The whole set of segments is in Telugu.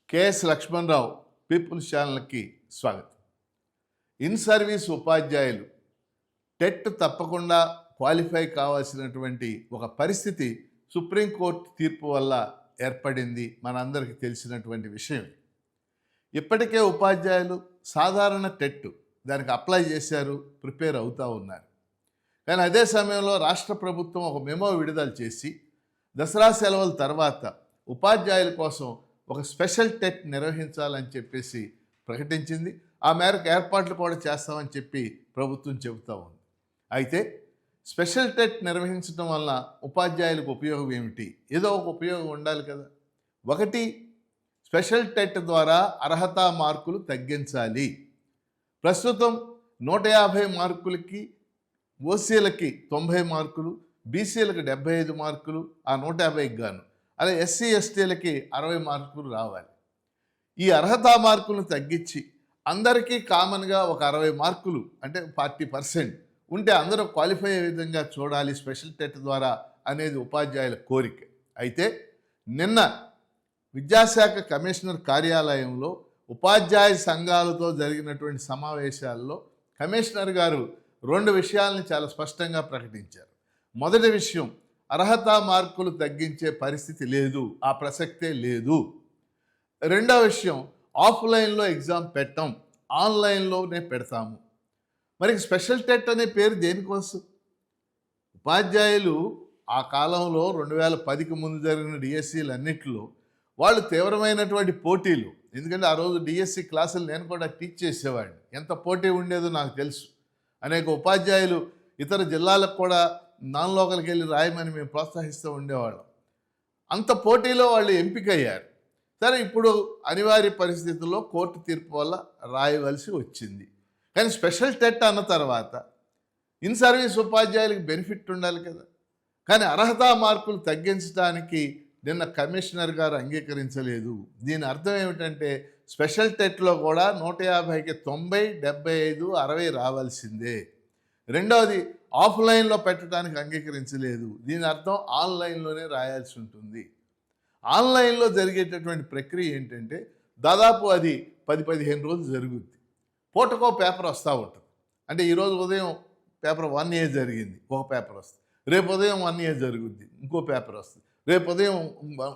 కెఎస్ లక్ష్మణరావు పీపుల్స్ ఛానల్కి స్వాగతం. ఇన్ సర్వీస్ ఉపాధ్యాయులు టెట్ తప్పకుండా క్వాలిఫై కావాల్సినటువంటి ఒక పరిస్థితి సుప్రీంకోర్టు తీర్పు వల్ల ఏర్పడింది. మనందరికీ తెలిసినటువంటి విషయం. ఇప్పటికే ఉపాధ్యాయులు సాధారణ టెట్ దానికి అప్లై చేశారు, ప్రిపేర్ అవుతూ ఉన్నారు. కానీ అదే సమయంలో రాష్ట్ర ప్రభుత్వం ఒక మెమో విడుదల చేసి దసరా సెలవుల తర్వాత ఉపాధ్యాయుల కోసం ఒక స్పెషల్ టెట్ నిర్వహించాలని చెప్పేసి ప్రకటించింది. ఆ మేరకు ఏర్పాట్లు కూడా చేస్తామని చెప్పి ప్రభుత్వం చెబుతూ ఉంది. అయితే స్పెషల్ టెట్ నిర్వహించడం వల్ల ఉపాధ్యాయులకు ఉపయోగం ఏమిటి? ఏదో ఒక ఉపయోగం ఉండాలి కదా. ఒకటి, స్పెషల్ టెట్ ద్వారా అర్హతా మార్కులు తగ్గించాలి. ప్రస్తుతం 150 మార్కులకి ఓసీలకి 90 మార్కులు, బీసీలకు 75 మార్కులు, ఆ 150కి గాను, అలా ఎస్సీ ఎస్టీలకి 60 మార్కులు రావాలి. ఈ అర్హతా మార్కులను తగ్గించి అందరికీ కామన్గా ఒక 60 మార్కులు అంటే 40% ఉంటే అందరూ క్వాలిఫై అయ్యే విధంగా చూడాలి స్పెషల్ టెట్ ద్వారా అనేది ఉపాధ్యాయుల కోరిక. అయితే నిన్న విద్యాశాఖ కమిషనర్ కార్యాలయంలో ఉపాధ్యాయ సంఘాలతో జరిగినటువంటి సమావేశాల్లో కమిషనర్ గారు 2 విషయాలను చాలా స్పష్టంగా ప్రకటించారు. మొదటి విషయం, అర్హతా మార్కులు తగ్గించే పరిస్థితి లేదు, ఆ ప్రసక్తే లేదు. రెండవ విషయం, ఆఫ్లైన్లో ఎగ్జామ్ పెట్టాం, ఆన్లైన్లోనే పెడతాము. మరి స్పెషల్ టెట్ అనే పేరు దేనికోసం? ఉపాధ్యాయులు ఆ కాలంలో 2010కి ముందు జరిగిన డిఎస్సీలు అన్నింటిలో వాళ్ళు తీవ్రమైనటువంటి పోటీలు, ఎందుకంటే ఆ రోజు డిఎస్సి క్లాసులు నేను కూడా టీచ్ చేసేవాడిని. ఎంత పోటీ ఉండేదో నాకు తెలుసు. అనేక ఉపాధ్యాయులు ఇతర జిల్లాలకు కూడా నాన్ లోకల్కి వెళ్ళి రాయమని మేము ప్రోత్సహిస్తూ ఉండేవాళ్ళం. అంత పోటీలో వాళ్ళు ఎంపికయ్యారు. సరే, ఇప్పుడు అనివార్య పరిస్థితుల్లో కోర్టు తీర్పు వల్ల రాయవలసి వచ్చింది. కానీ స్పెషల్ టెట్ అన్న తర్వాత ఇన్ సర్వీస్ ఉపాధ్యాయులకు బెనిఫిట్ ఉండాలి కదా. కానీ అర్హతా మార్కులు తగ్గించడానికి నిన్న కమిషనర్ గారు అంగీకరించలేదు. దీని అర్థం ఏమిటంటే స్పెషల్ టెట్లో కూడా 150కి 90, 75, 60 రావాల్సిందే. రెండవది, ఆఫ్లైన్లో పెట్టడానికి అంగీకరించలేదు. దీని అర్థం ఆన్లైన్లోనే రాయాల్సి ఉంటుంది. ఆన్లైన్లో జరిగేటటువంటి ప్రక్రియ ఏంటంటే దాదాపు అది 10-15 రోజులు జరుగుద్ది. పూటకో పేపర్ వస్తూ ఉంటుంది. అంటే ఈరోజు ఉదయం పేపర్ 1A జరిగింది, ఒక పేపర్ వస్తుంది. రేపు ఉదయం 1A జరుగుద్ది, ఇంకో పేపర్ వస్తుంది. రేపు ఉదయం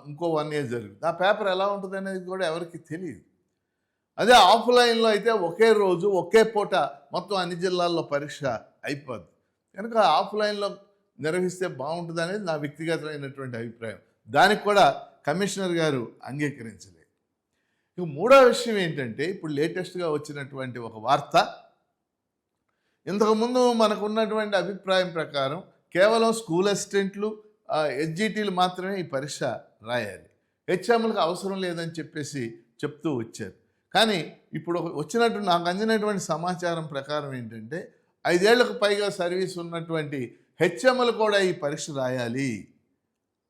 ఇంకో 1A జరుగుతుంది. ఆ పేపర్ ఎలా ఉంటుంది అనేది కూడా ఎవరికి తెలియదు. అదే ఆఫ్లైన్లో అయితే ఒకే రోజు ఒకే పూట మొత్తం అన్ని జిల్లాల్లో పరీక్ష అయిపోద్ది. కనుక ఆఫ్లైన్లో నిర్వహిస్తే బాగుంటుంది అనేది నా వ్యక్తిగతమైనటువంటి అభిప్రాయం. దానికి కూడా కమిషనర్ గారు అంగీకరించలేదు. ఇక మూడో విషయం ఏంటంటే, ఇప్పుడు లేటెస్ట్గా వచ్చినటువంటి ఒక వార్త. ఇంతకుముందు మనకున్నటువంటి అభిప్రాయం ప్రకారం కేవలం స్కూల్ అసిస్టెంట్లు, ఎస్జిటీలు మాత్రమే ఈ పరీక్ష రాయాలి, హెచ్ఎంలకు అవసరం లేదని చెప్పేసి చెప్తూ వచ్చారు. కానీ ఇప్పుడు వచ్చినట్టు నాకు అందినటువంటి సమాచారం ప్రకారం ఏంటంటే 5 ఏళ్లకు పైగా సర్వీస్ ఉన్నటువంటి హెచ్ఎంలు కూడా ఈ పరీక్ష రాయాలి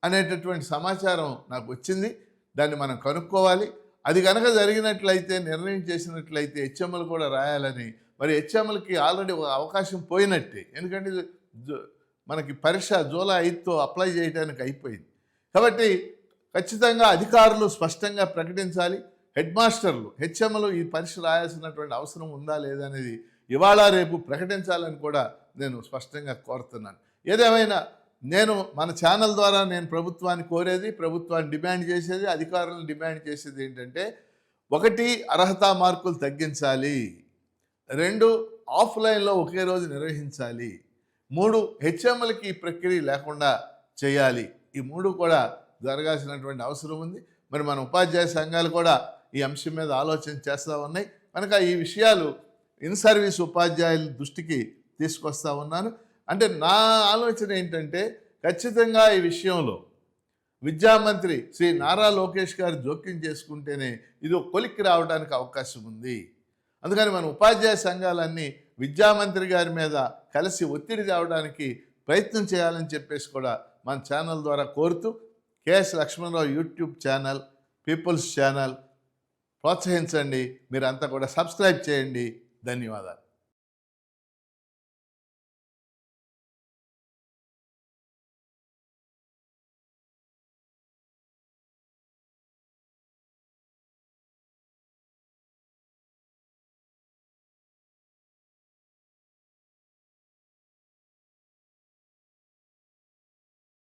అనేటటువంటి సమాచారం నాకు వచ్చింది. దాన్ని మనం కనుక్కోవాలి. అది కనుక జరిగినట్లయితే, నిర్ణయం చేసినట్లయితే హెచ్ఎంలు కూడా రాయాలని, మరి హెచ్ఎంలకి ఆల్రెడీ ఒక అవకాశం పోయినట్టే. ఎందుకంటే మనకి పరీక్ష జూలై 5తో అప్లై చేయడానికి అయిపోయింది. కాబట్టి ఖచ్చితంగా అధికారులు స్పష్టంగా ప్రకటించాలి. హెడ్ మాస్టర్లు, హెచ్ఎంలు ఈ పరీక్ష రాయాల్సినటువంటి అవసరం ఉందా లేదా అనేది ఇవాళ రేపు ప్రకటించాలని కూడా నేను స్పష్టంగా కోరుతున్నాను. ఏదేమైనా నేను మన ఛానల్ ద్వారా నేను ప్రభుత్వాన్ని కోరేది, ప్రభుత్వాన్ని డిమాండ్ చేసేది, అధికారులను డిమాండ్ చేసేది ఏంటంటే, 1, అర్హతా మార్కులు తగ్గించాలి. 2, ఆఫ్లైన్లో ఒకే రోజు నిర్వహించాలి. 3, హెచ్ఎంలకి ఈ ప్రక్రియ లేకుండా చేయాలి. ఈ 3 కూడా జరగాల్సినటువంటి అవసరం ఉంది. మరి మన ఉపాధ్యాయ సంఘాలు కూడా ఈ అంశం మీద ఆలోచన చేస్తూ ఉన్నాయి. కనుక ఈ విషయాలు ఇన్ సర్వీస్ ఉపాధ్యాయుల దృష్టికి తీసుకొస్తా ఉన్నాను. అంటే నా ఆలోచన ఏంటంటే, ఖచ్చితంగా ఈ విషయంలో విద్యామంత్రి శ్రీ నారా లోకేష్ గారు జోక్యం చేసుకుంటేనే ఇది ఒక కొలిక్కి రావడానికి అవకాశం ఉంది. అందుకని మన ఉపాధ్యాయ సంఘాలన్నీ విద్యామంత్రి గారి మీద కలిసి ఒత్తిడి తేవడానికి ప్రయత్నం చేయాలని చెప్పేసి కూడా మన ఛానల్ ద్వారా కోరుతూ, KS Lakshmanarao YouTube channel, people's channel ప్రోత్సహించండి. మీరంతా కూడా సబ్స్క్రైబ్ చేయండి. ధన్యవాదాలు.